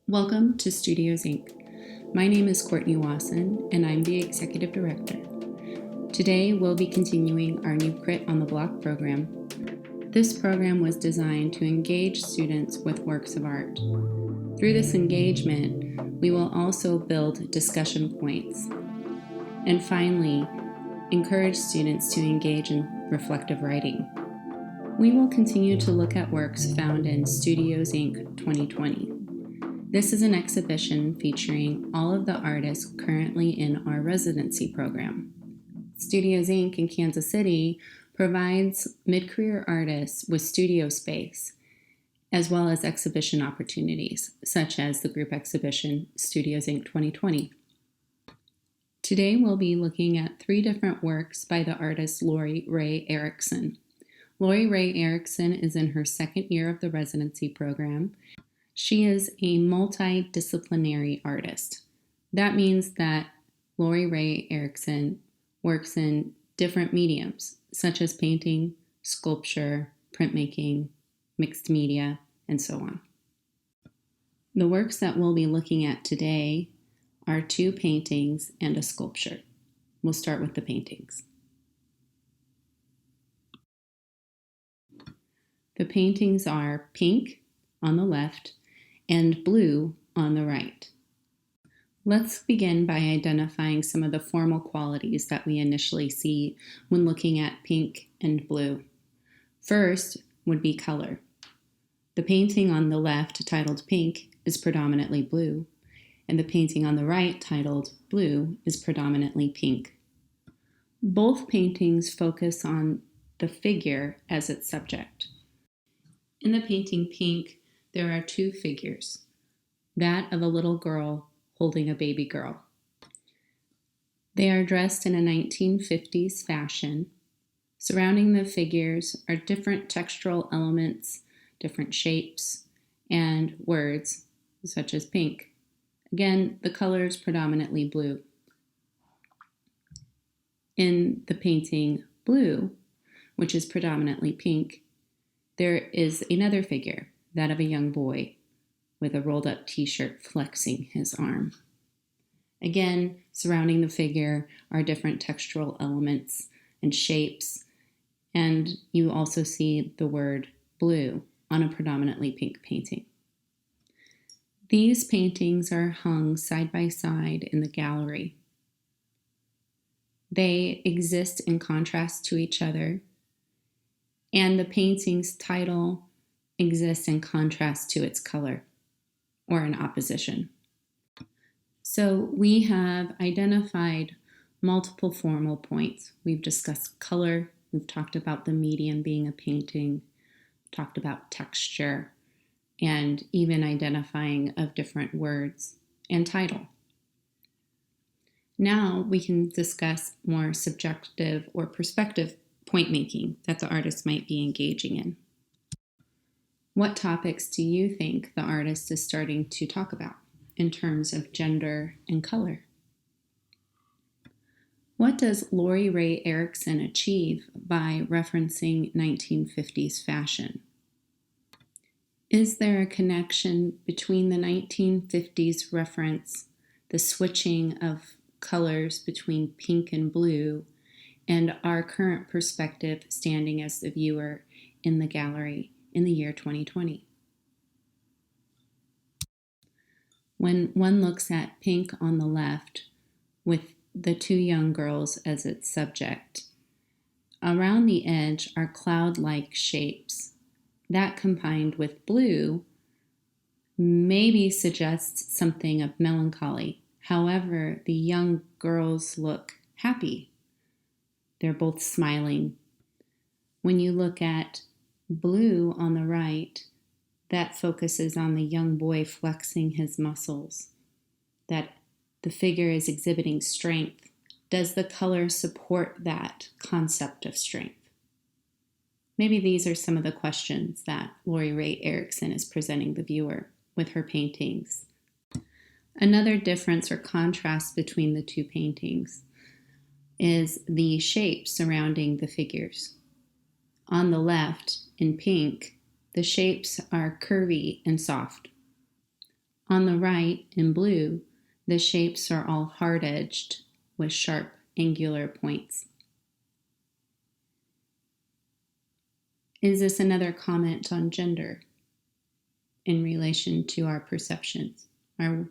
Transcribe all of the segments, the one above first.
Welcome to Studios Inc. My name is Courtney Wasson, and I'm the Executive Director. Today, we'll be continuing our new Crit on the Block program. This program was designed to engage students with works of art. Through this engagement, we will also build discussion points. And finally, encourage students to engage in reflective writing. We will continue to look at works found in Studios Inc. 2020. This is an exhibition featuring all of the artists currently in our residency program. Studios Inc. in Kansas City provides mid-career artists with studio space, as well as exhibition opportunities, such as the group exhibition Studios Inc. 2020. Today we'll be looking at 3 different works by the artist Lori Raye Erickson. Lori Raye Erickson is in her 2nd year of the residency program. She is a multidisciplinary artist. That means that Lori Raye Erickson works in different mediums, such as painting, sculpture, printmaking, mixed media, and so on. The works that we'll be looking at today are 2 paintings and a sculpture. We'll start with the paintings. The paintings are pink on the left and blue on the right. Let's begin by identifying some of the formal qualities that we initially see when looking at pink and blue. First would be color. The painting on the left, titled Pink, is predominantly blue, and the painting on the right, titled Blue, is predominantly pink. Both paintings focus on the figure as its subject. In the painting Pink, there are 2 figures, that of a little girl holding a baby girl. They are dressed in a 1950s fashion. Surrounding the figures are different textural elements, different shapes, and words, such as pink. Again, the color is predominantly blue. In the painting Blue, which is predominantly pink, there is another figure, that of a young boy with a rolled up t-shirt flexing his arm. Again, surrounding the figure are different textural elements and shapes, and you also see the word blue on a predominantly pink painting. These paintings are hung side by side in the gallery. They exist in contrast to each other, and the painting's title exists in contrast to its color, or in opposition. So we have identified multiple formal points. We've discussed color, we've talked about the medium being a painting, talked about texture, and even identifying of different words and title. Now we can discuss more subjective or perspective point making that the artist might be engaging in. What topics do you think the artist is starting to talk about in terms of gender and color? What does Lori Raye Erickson achieve by referencing 1950s fashion? Is there a connection between the 1950s reference, the switching of colors between pink and blue, and our current perspective standing as the viewer in the gallery in the year 2020? When one looks at pink on the left with the 2 young girls as its subject, around the edge are cloud-like shapes. That combined with blue maybe suggests something of melancholy. However, the young girls look happy. They're both smiling. When you look at blue on the right, that focuses on the young boy flexing his muscles, that the figure is exhibiting strength. Does the color support that concept of strength? Maybe these are some of the questions that Lori Raye Erickson is presenting the viewer with her paintings. Another difference or contrast between the 2 paintings is the shape surrounding the figures. On the left, in pink, the shapes are curvy and soft. On the right, in blue, the shapes are all hard-edged with sharp angular points. Is this another comment on gender in relation to our perceptions? Are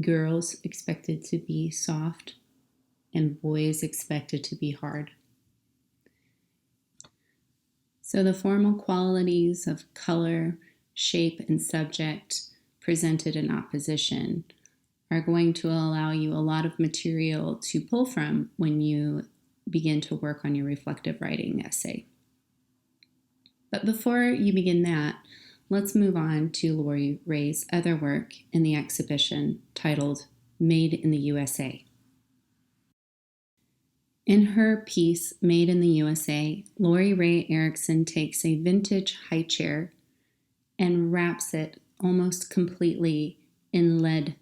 girls expected to be soft and boys expected to be hard? So the formal qualities of color, shape, and subject presented in opposition are going to allow you a lot of material to pull from when you begin to work on your reflective writing essay. But before you begin that, let's move on to Lori Raye's other work in the exhibition titled Made in the USA. In her piece, Made in the USA, Lori Raye Erickson takes a vintage high chair and wraps it almost completely in lead.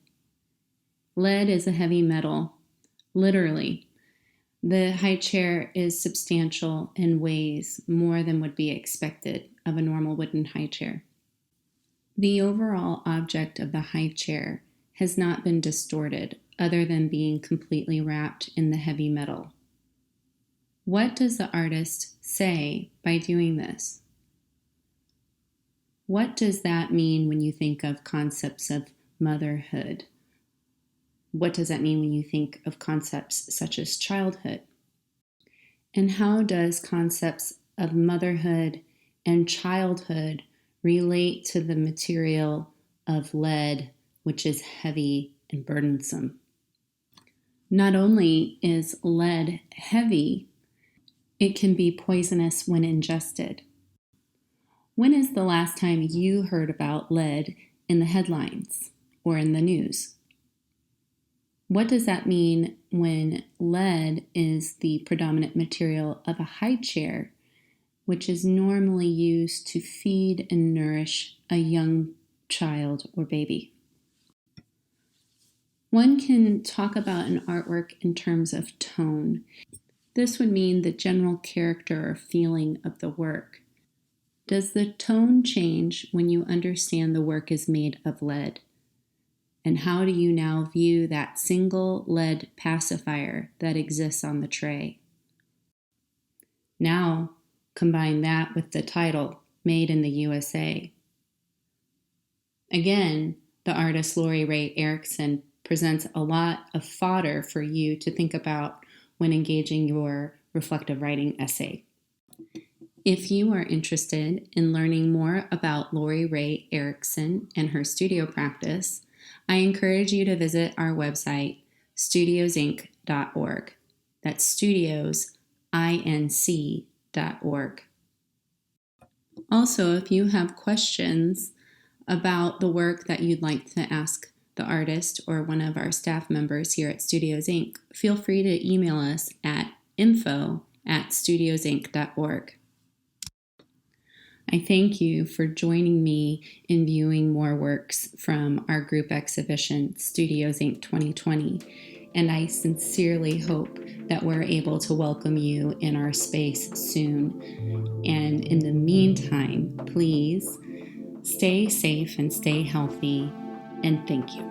Lead is a heavy metal, literally. The high chair is substantial and weighs more than would be expected of a normal wooden high chair. The overall object of the high chair has not been distorted other than being completely wrapped in the heavy metal. What does the artist say by doing this? What does that mean when you think of concepts of motherhood? What does that mean when you think of concepts such as childhood? And how does concepts of motherhood and childhood relate to the material of lead, which is heavy and burdensome? Not only is lead heavy, it can be poisonous when ingested. When is the last time you heard about lead in the headlines or in the news? What does that mean when lead is the predominant material of a high chair, which is normally used to feed and nourish a young child or baby? One can talk about an artwork in terms of tone. This would mean the general character or feeling of the work. Does the tone change when you understand the work is made of lead? And how do you now view that single lead pacifier that exists on the tray? Now, combine that with the title, Made in the USA. Again, the artist Lori Raye Erickson presents a lot of fodder for you to think about when engaging your reflective writing essay. If you are interested in learning more about Lori Raye Erickson and her studio practice, I encourage you to visit our website, studiosinc.org. That's studios, INC.org. Also, if you have questions about the work that you'd like to ask the artist or one of our staff members here at Studios Inc., feel free to email us at info@studiosinc.org. I thank you for joining me in viewing more works from our group exhibition, Studios Inc. 2020, and I sincerely hope that we're able to welcome you in our space soon. And in the meantime, please stay safe and stay healthy, and thank you.